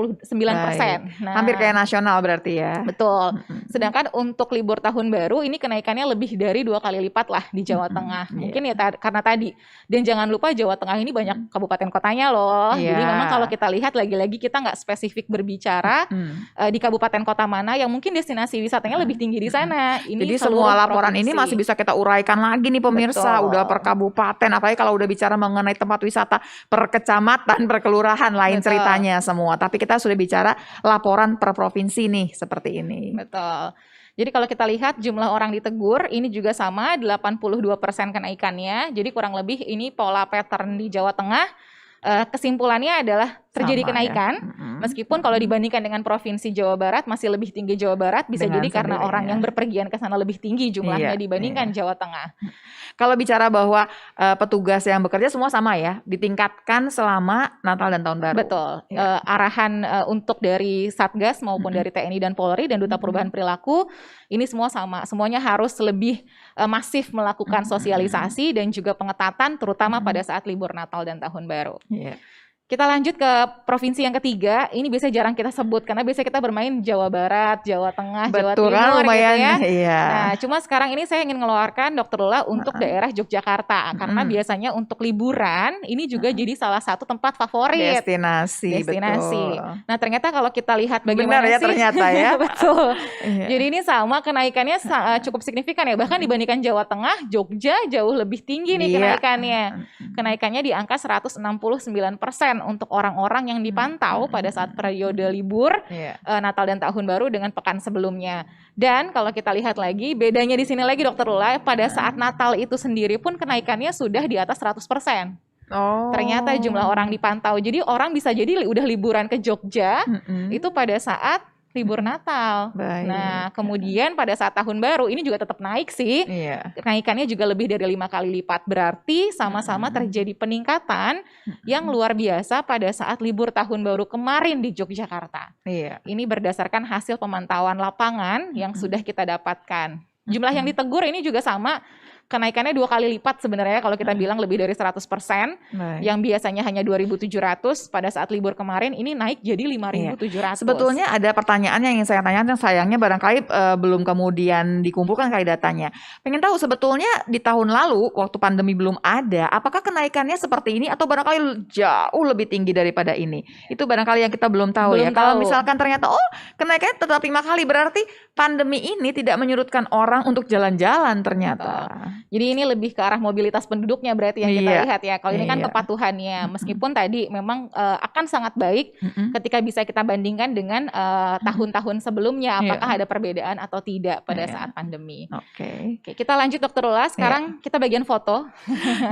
Nah, Hampir kayak nasional berarti ya. betul. Sedangkan untuk libur tahun baru ini kenaikannya lebih dari 2 kali lipat lah di Jawa Tengah. Mungkin ya karena tadi. Dan jangan lupa Jawa Tengah ini banyak kabupaten kotanya loh. Iya. Jadi memang kalau kita lihat lagi-lagi kita nggak spesifik berbicara di kabupaten kota mana yang mungkin destinasi wisatanya lebih tinggi di sana. Ini Jadi seluruh semua laporan ini provinsi. masih bisa kita uraikan lagi nih pemirsa. Betul. Udah per kabupaten, apalagi kalau udah bicara mengenai tempat wisata per kecamatan, per kelurahan, lain Betul. ceritanya semua. Tapi kita sudah bicara laporan per provinsi nih, seperti ini. Betul. Jadi kalau kita lihat jumlah orang ditegur ini juga sama 82% kenaikannya. Jadi kurang lebih ini pola pattern di Jawa Tengah. Kesimpulannya adalah terjadi Sama kenaikan. ya. Meskipun kalau dibandingkan dengan provinsi Jawa Barat masih lebih tinggi Jawa Barat, bisa Dengan jadi karena sendirinya. orang yang berpergian ke sana lebih tinggi jumlahnya Iya, dibandingkan Jawa Tengah. Kalau bicara bahwa petugas yang bekerja semua sama ya, ditingkatkan selama Natal dan Tahun Baru. Betul. Iya. Arahan untuk dari Satgas maupun dari TNI dan Polri dan Duta Perubahan Perilaku ini semua sama. Semuanya harus lebih masif melakukan sosialisasi dan juga pengetatan terutama pada saat libur Natal dan Tahun Baru. Iya. Kita lanjut ke provinsi yang ketiga. Ini biasanya jarang kita sebut karena biasanya kita bermain Jawa Barat, Jawa Tengah, Jawa Betul Timur kan, lumayan gitu ya. iya. Nah, cuma sekarang ini saya ingin mengeluarkan Dr. Lula untuk daerah Yogyakarta karena biasanya untuk liburan ini juga jadi salah satu tempat favorit. Destinasi. Betul. Nah, ternyata kalau kita lihat Benar bagaimana ya sih ternyata ya. betul. Iya. Jadi ini sama kenaikannya cukup signifikan ya. Bahkan dibandingkan Jawa Tengah, Jogja jauh lebih tinggi nih Iya. kenaikannya. Kenaikannya di angka 169% untuk orang-orang yang dipantau pada saat periode libur Iya. Natal dan Tahun Baru dengan pekan sebelumnya. Dan kalau kita lihat lagi, bedanya di sini lagi Dr. Lula, pada saat Natal itu sendiri pun kenaikannya sudah di atas 100%. Oh. Ternyata jumlah orang dipantau. Jadi orang bisa jadi udah liburan ke Jogja, itu pada saat libur Natal. Baik. Nah, kemudian pada saat Tahun Baru ini juga tetap naik sih. Iya. Kenaikannya juga lebih dari 5 kali lipat. Berarti sama-sama terjadi peningkatan yang luar biasa pada saat libur Tahun Baru kemarin di Yogyakarta. Iya. Ini berdasarkan hasil pemantauan lapangan yang sudah kita dapatkan. Jumlah yang ditegur ini juga sama. kenaikannya 2 kali lipat sebenarnya kalau kita bilang lebih dari 100%. Baik. Yang biasanya hanya 2.700 pada saat libur kemarin ini naik jadi 5.700. Sebetulnya ada pertanyaan yang ingin saya tanyakan, sayangnya barangkali belum kemudian dikumpulkan kali datanya. Pengen tahu sebetulnya di tahun lalu waktu pandemi belum ada, apakah kenaikannya seperti ini atau barangkali jauh lebih tinggi daripada ini? Itu barangkali yang kita belum tahu Belum ya. Kalau tahu. misalkan ternyata kenaikannya tetap 5 kali, berarti pandemi ini tidak menyurutkan orang untuk jalan-jalan ternyata. Jadi ini lebih ke arah mobilitas penduduknya berarti yang kita Iya. lihat ya. Kalau ini kan Iya. kepatuhannya, meskipun tadi memang akan sangat baik ketika bisa kita bandingkan dengan tahun-tahun sebelumnya, apakah ada perbedaan atau tidak pada Iya. saat pandemi. Oke. Oke, kita lanjut Dokter Lula. Sekarang kita bagian foto.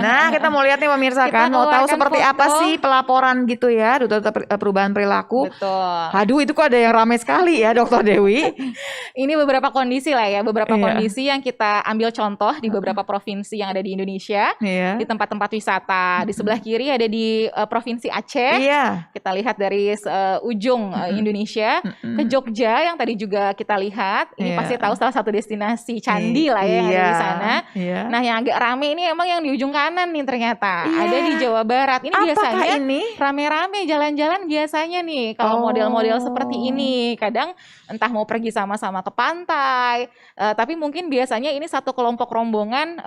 Nah, kita mau lihat nih pemirsa Kita kan, mau tahu keluarkan seperti foto. apa sih pelaporan gitu ya, Duta Perubahan Perilaku. Betul. Aduh, itu kok ada yang ramai sekali ya, Dokter Dewi. Ini beberapa kondisi lah ya, beberapa Iya. kondisi yang kita ambil contoh di beberapa provinsi yang ada di Indonesia, Iya. di tempat-tempat wisata. Di sebelah kiri ada di Provinsi Aceh. Iya. Kita lihat dari ujung Indonesia ke Jogja yang tadi juga kita lihat. Ini Iya. pasti tahu salah satu destinasi candi lah ya yang ada di sana. Iya. Nah, yang agak rame ini emang yang di ujung kanan nih ternyata. Iya. Ada di Jawa Barat. Ini Apakah biasanya ini? rame-rame jalan-jalan biasanya nih kalau model-model seperti ini. Kadang entah mau pergi sama-sama ke pantai, tapi mungkin biasanya ini satu kelompok rombongan,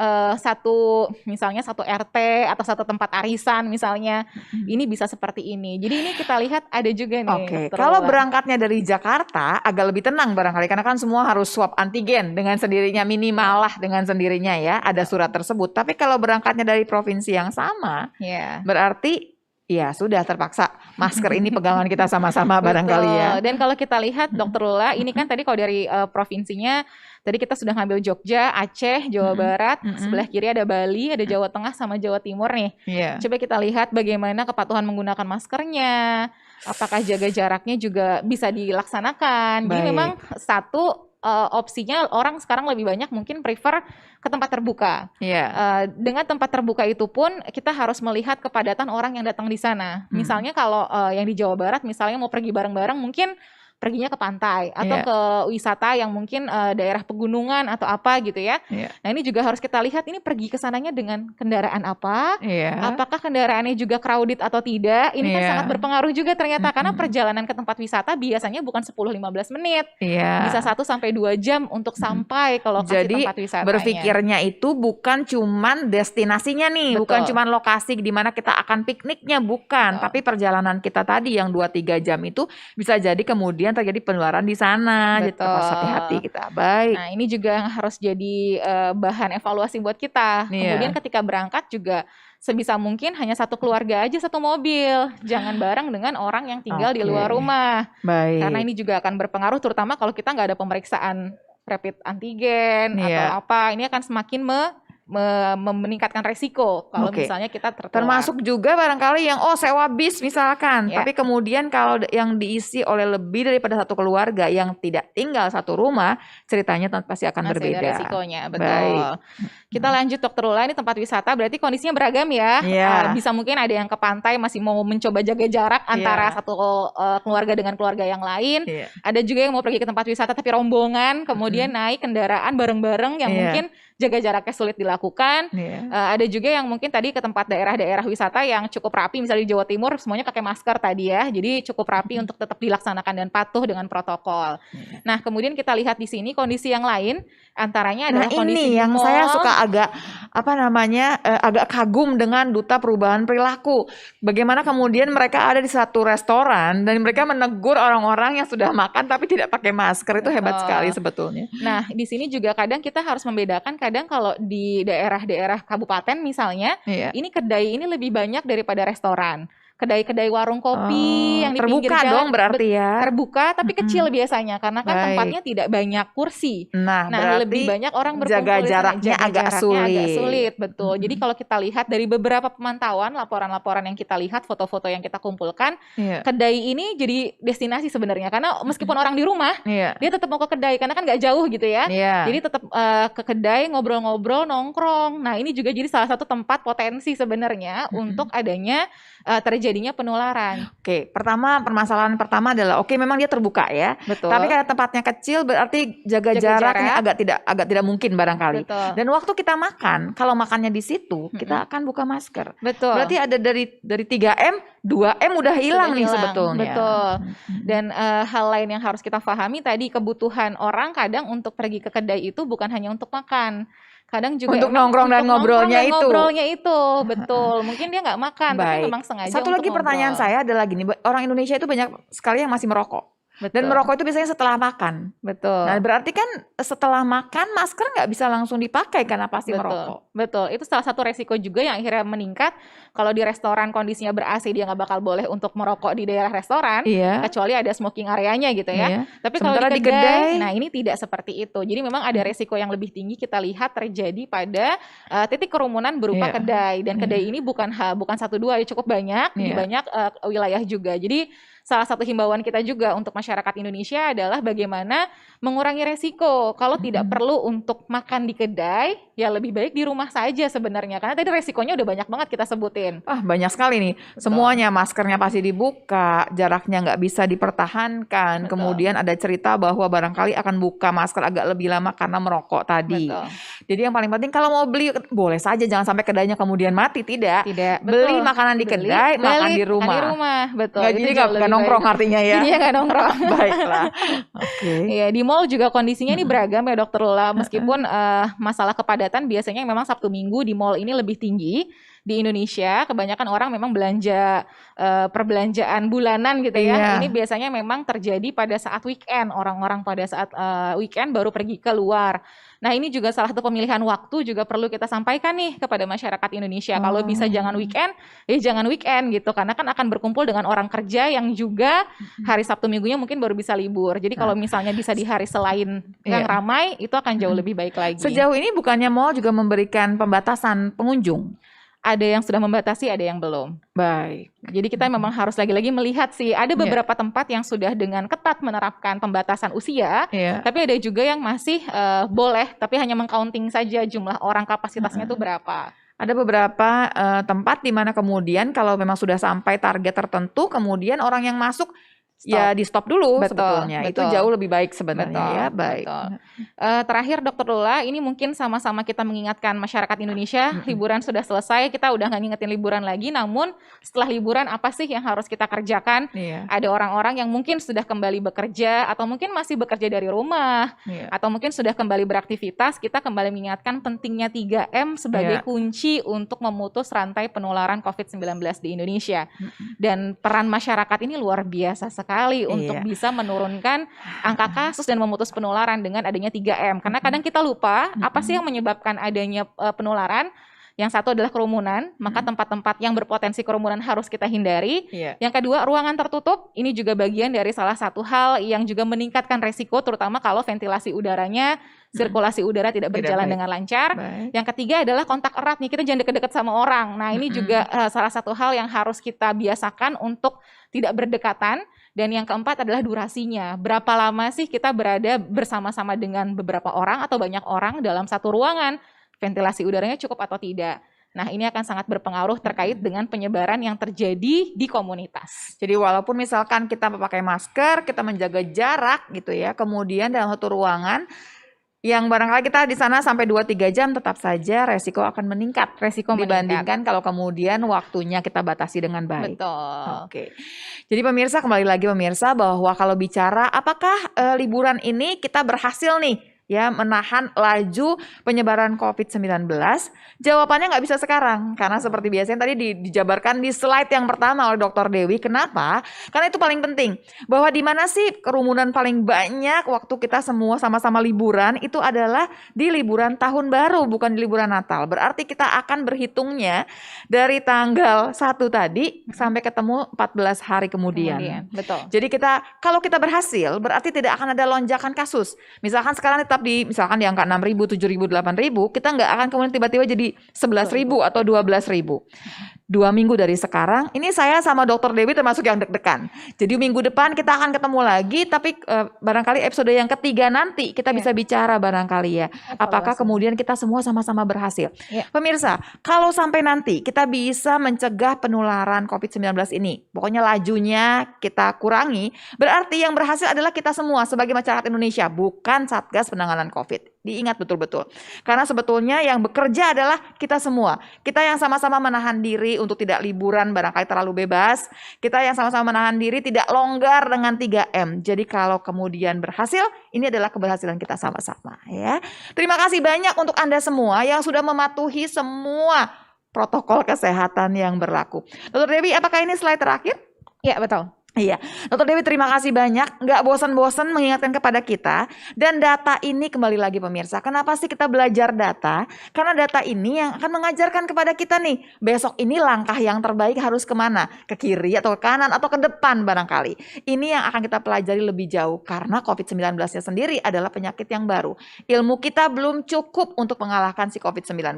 misalnya satu RT atau satu tempat arisan misalnya. Ini bisa seperti ini. Jadi ini kita lihat ada juga nih. Oke, Dokter kalau Lola. berangkatnya dari Jakarta agak lebih tenang barangkali karena kan semua harus swab antigen dengan sendirinya, minimal lah dengan sendirinya ya, ada surat tersebut. Tapi kalau berangkatnya dari provinsi yang sama, Ya. berarti ya sudah terpaksa masker ini pegangan kita sama-sama barangkali ya. Betul. Dan kalau kita lihat Dokter Lula, ini kan tadi kalau dari provinsinya, tadi kita sudah ngambil Jogja, Aceh, Jawa Barat, sebelah kiri ada Bali, ada Jawa Tengah sama Jawa Timur nih. Iya. Coba kita lihat bagaimana kepatuhan menggunakan maskernya, apakah jaga jaraknya juga bisa dilaksanakan. Jadi Baik. memang satu opsinya orang sekarang lebih banyak mungkin prefer ke tempat terbuka. Iya. Dengan tempat terbuka itu pun kita harus melihat kepadatan orang yang datang di sana. Misalnya kalau yang di Jawa Barat misalnya mau pergi bareng-bareng mungkin perginya ke pantai atau Iya. ke wisata yang mungkin daerah pegunungan atau apa gitu ya. Iya. Nah, ini juga harus kita lihat ini pergi ke sananya dengan kendaraan apa? Iya. Apakah kendaraannya juga crowded atau tidak? Ini kan Iya. sangat berpengaruh juga ternyata karena perjalanan ke tempat wisata biasanya bukan 10-15 menit. Iya. Bisa 1-2 jam untuk sampai ke lokasi Jadi tempat wisatanya. berpikirnya itu bukan cuman destinasinya nih, Betul. bukan cuman lokasi di mana kita akan pikniknya, bukan. Tapi perjalanan kita tadi yang 2-3 jam itu bisa jadi kemudian terjadi penularan di sana. Jadi Betul. harus hati-hati kita. Baik. Nah, ini juga yang harus jadi bahan evaluasi buat kita. Iya. Kemudian ketika berangkat juga sebisa mungkin hanya satu keluarga aja satu mobil. Jangan bareng dengan orang yang tinggal di Oke. luar rumah. Baik. Karena ini juga akan berpengaruh terutama kalau kita nggak ada pemeriksaan rapid antigen atau Iya. apa. Ini akan semakin meningkatkan resiko kalau Oke. misalnya kita tertular. Termasuk juga barangkali yang sewa bis misalkan. Ya. Tapi kemudian kalau yang diisi oleh lebih daripada satu keluarga yang tidak tinggal satu rumah, ceritanya pasti akan masih berbeda. ada resikonya, betul. Baik. Kita lanjut Dokter Lula, ini tempat wisata berarti kondisinya beragam ya. Iya. Bisa mungkin ada yang ke pantai masih mau mencoba jaga jarak antara satu keluarga dengan keluarga yang lain. Iya. Ada juga yang mau pergi ke tempat wisata tapi rombongan, kemudian naik kendaraan bareng-bareng yang Iya. mungkin jaga jaraknya sulit dilakukan. Iya. Ada juga yang mungkin tadi ke tempat daerah-daerah wisata yang cukup rapi, misalnya di Jawa Timur semuanya pakai masker tadi ya. Jadi cukup rapi untuk tetap dilaksanakan dan patuh dengan protokol. Nah, kemudian kita lihat di sini kondisi yang lain antaranya adalah Nah kondisi ini di yang mall. saya suka agak agak kagum dengan Duta Perubahan Perilaku. Bagaimana kemudian mereka ada di satu restoran dan mereka menegur orang-orang yang sudah makan tapi tidak pakai masker. Itu hebat Betul. sekali sebetulnya. Nah, di sini juga kadang kita harus membedakan, kadang kalau di daerah-daerah kabupaten misalnya, Iya. ini kedai ini lebih banyak daripada restoran. Kedai-kedai warung kopi yang di pinggir terbuka jalan dong berarti ya. terbuka tapi kecil biasanya karena kan Baik. tempatnya tidak banyak kursi. Nah, Nah, berarti lebih banyak orang berkumpul jaga di sana. jaraknya agak agak sulit. sulit, betul. Jadi kalau kita lihat dari beberapa pemantauan, laporan-laporan yang kita lihat, foto-foto yang kita kumpulkan, Iya. kedai ini jadi destinasi sebenarnya karena meskipun orang di rumah, Iya. dia tetap mau ke kedai karena kan nggak jauh gitu ya. Iya. Jadi tetap ke kedai ngobrol-ngobrol, nongkrong. Nah, ini juga jadi salah satu tempat potensi sebenarnya untuk adanya terjadinya terjadinya penularan. Oke, permasalahan pertama adalah memang dia terbuka ya. Betul. Tapi karena tempatnya kecil berarti jaga jaraknya agak tidak mungkin barangkali. Betul. Dan waktu kita makan, kalau makannya di situ, kita akan buka masker. Betul. Berarti ada dari 3M, 2M udah hilang nih hilang. sebetulnya. Betul. Dan hal lain yang harus kita pahami tadi, kebutuhan orang kadang untuk pergi ke kedai itu bukan hanya untuk makan. Kadang juga Untuk nongkrong dan ngobrolnya itu. Ngobrolnya itu, betul. Mungkin dia nggak makan, tapi memang sengaja Satu untuk lagi pertanyaan ngobrol. saya adalah gini, orang Indonesia itu banyak sekali yang masih merokok. Betul. Dan merokok itu biasanya setelah makan. Betul. Nah berarti kan setelah makan masker nggak bisa langsung dipakai karena pasti merokok. Betul, itu salah satu resiko juga yang akhirnya meningkat. Kalau di restoran kondisinya ber-AC, dia nggak bakal boleh untuk merokok di daerah restoran, Iya. kecuali ada smoking areanya gitu ya. Iya. Tapi kalau Sementara di kedai, di kedai, nah ini tidak seperti itu. Jadi memang ada resiko yang lebih tinggi kita lihat terjadi pada titik kerumunan berupa Iya. kedai. Dan kedai ini bukan 1-2, ya cukup banyak, di Iya. banyak wilayah juga. Jadi salah satu himbauan kita juga untuk masyarakat Indonesia adalah bagaimana mengurangi resiko. Kalau tidak perlu untuk makan di kedai, ya lebih baik di rumah saja sebenarnya. Karena tadi resikonya udah banyak banget kita sebutin. banyak sekali nih. Semuanya maskernya pasti dibuka, jaraknya nggak bisa dipertahankan. Betul. Kemudian ada cerita bahwa barangkali akan buka masker agak lebih lama karena merokok tadi. Betul. Jadi yang paling penting kalau mau beli boleh saja, jangan sampai kedainya kemudian mati. Tidak. Tidak. Beli Betul. makanan di kedai, makan balik, di rumah. Makan di rumah, betul. Nggak, Itu jadi jauh nggak lebih nongkrong baik. artinya ya. Jadinya nggak nongkrong. Baiklah. Oke. Iya, di mall juga kondisinya ini beragam ya Dokter Lula. Meskipun masalah kepadatan biasanya memang Sabtu Minggu di mall ini lebih tinggi. Di Indonesia kebanyakan orang memang belanja perbelanjaan bulanan gitu ya. Iya. Ini biasanya memang terjadi pada saat weekend. Orang-orang pada saat weekend baru pergi keluar. Nah ini juga salah satu pemilihan waktu juga perlu kita sampaikan nih kepada masyarakat Indonesia. Kalau bisa jangan weekend, ya jangan weekend gitu. Karena kan akan berkumpul dengan orang kerja yang juga hari Sabtu Minggunya mungkin baru bisa libur. Jadi kalau misalnya bisa di hari selain yang ramai, itu akan jauh lebih baik lagi. Sejauh ini bukannya mall juga memberikan pembatasan pengunjung? Ada yang sudah membatasi, ada yang belum. Baik. Jadi kita memang harus lagi-lagi melihat sih, ada beberapa tempat yang sudah dengan ketat menerapkan pembatasan usia, tapi ada juga yang masih boleh, tapi hanya mengcounting saja jumlah orang, kapasitasnya itu berapa. Ada beberapa tempat di mana kemudian kalau memang sudah sampai target tertentu, kemudian orang yang masuk ya di stop dulu. Betul, sebetulnya. betul. Itu jauh lebih baik sebenarnya. Betul, ya. Baik. betul. Terakhir Dokter Lula, ini mungkin sama-sama kita mengingatkan masyarakat Indonesia, liburan sudah selesai, kita udah nggak ngingetin liburan lagi, namun setelah liburan apa sih yang harus kita kerjakan? Iya. Ada orang-orang yang mungkin sudah kembali bekerja, atau mungkin masih bekerja dari rumah, Iya. atau mungkin sudah kembali beraktivitas. Kita kembali mengingatkan pentingnya 3M sebagai kunci untuk memutus rantai penularan COVID-19 di Indonesia. Dan peran masyarakat ini luar biasa sekali untuk bisa menurunkan angka kasus dan memutus penularan dengan adanya 3M. Karena kadang kita lupa apa sih yang menyebabkan adanya penularan. Yang satu adalah kerumunan, maka tempat-tempat yang berpotensi kerumunan harus kita hindari. Yang kedua, ruangan tertutup, ini juga bagian dari salah satu hal yang juga meningkatkan resiko, terutama kalau ventilasi udaranya, sirkulasi udara tidak berjalan dengan lancar. Yang ketiga adalah kontak erat nih, kita jangan deket-deket sama orang. Nah ini juga salah satu hal yang harus kita biasakan untuk tidak berdekatan. Dan yang keempat adalah durasinya. Berapa lama sih kita berada bersama-sama dengan beberapa orang atau banyak orang dalam satu ruangan? Ventilasi udaranya cukup atau tidak? Nah ini akan sangat berpengaruh terkait dengan penyebaran yang terjadi di komunitas. Jadi walaupun misalkan kita memakai masker, kita menjaga jarak gitu ya, kemudian dalam satu ruangan yang barangkali kita di sana sampai 2-3 jam, tetap saja resiko akan meningkat. Dibandingkan kalau kemudian waktunya kita batasi dengan baik. Betul. Oke. Jadi pemirsa, kembali lagi pemirsa, bahwa kalau bicara apakah liburan ini kita berhasil nih ya menahan laju penyebaran COVID-19, jawabannya nggak bisa sekarang. Karena seperti biasanya tadi dijabarkan di slide yang pertama oleh Dr. Dewi. Kenapa? Karena itu paling penting. Bahwa di mana sih kerumunan paling banyak waktu kita semua sama-sama liburan, itu adalah di liburan tahun baru, bukan di liburan Natal. Berarti kita akan berhitungnya dari tanggal 1 tadi sampai ketemu 14 hari kemudian. Betul. Jadi kalau kita berhasil, berarti tidak akan ada lonjakan kasus. Misalkan sekarang tetap misalkan di angka 6.000, 7.000, 8.000, kita nggak akan kemudian tiba-tiba jadi 11.000 atau 12.000. 2 minggu dari sekarang. Ini saya sama Dokter Dewi termasuk yang deg-degan. Jadi minggu depan kita akan ketemu lagi, tapi barangkali episode yang ketiga nanti kita bisa bicara barangkali ya. Apakah kemudian kita semua sama-sama berhasil. Pemirsa, kalau sampai nanti kita bisa mencegah penularan COVID-19 ini, pokoknya lajunya kita kurangi, berarti yang berhasil adalah kita semua sebagai masyarakat Indonesia, bukan Satgas Penanganan COVID. Diingat betul-betul. Karena sebetulnya yang bekerja adalah kita semua. Kita yang sama-sama menahan diri untuk tidak liburan barangkali terlalu bebas. Kita yang sama-sama menahan diri tidak longgar dengan 3M. Jadi kalau kemudian berhasil, ini adalah keberhasilan kita sama-sama ya. Terima kasih banyak untuk Anda semua yang sudah mematuhi semua protokol kesehatan yang berlaku. Dokter Dewi, apakah ini slide terakhir? Ya, betul. Iya, Dokter Dewi terima kasih banyak, nggak bosan-bosan mengingatkan kepada kita. Dan data ini kembali lagi pemirsa, kenapa sih kita belajar data? Karena data ini yang akan mengajarkan kepada kita nih, besok ini langkah yang terbaik harus kemana? Ke kiri atau ke kanan atau ke depan barangkali. Ini yang akan kita pelajari lebih jauh, karena COVID-19-nya sendiri adalah penyakit yang baru. Ilmu kita belum cukup untuk mengalahkan si COVID-19.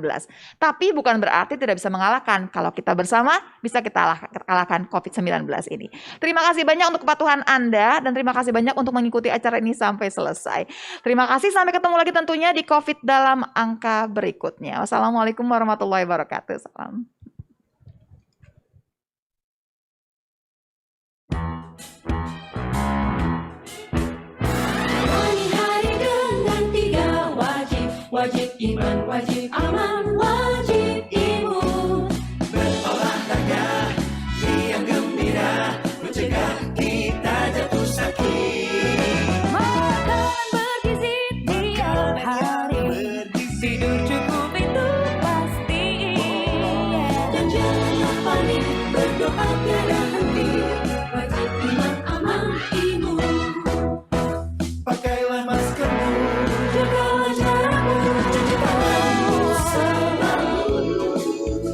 Tapi bukan berarti tidak bisa mengalahkan, kalau kita bersama bisa kita kalahkan COVID-19 ini. Terima kasih banyak untuk kepatuhan Anda dan terima kasih banyak untuk mengikuti acara ini sampai selesai. Terima kasih, sampai ketemu lagi tentunya di COVID dalam angka berikutnya. Wassalamualaikum warahmatullahi wabarakatuh. Salam. Hari dengan 3 wajib, wajib iman, wajib aman, wajib imun. Berolahraga, riang gembira, mencegah kita jatuh sakit. Makan bergizi tiap hari, tidur cukup itu pasti. Dan jangan panik, berdoa tiada henti. Wajib iman, aman, imun. Pakailah maskermu, jagalah jarakmu, cuci tanganmu selalu.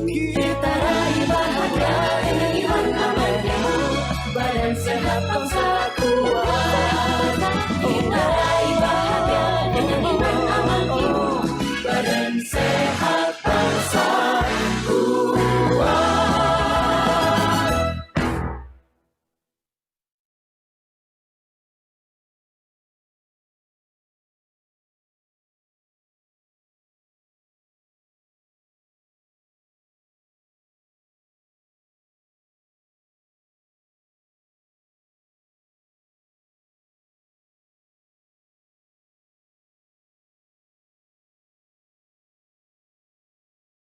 Kita raih bahagia dengan iman, aman, imun. Badan sehat bangsa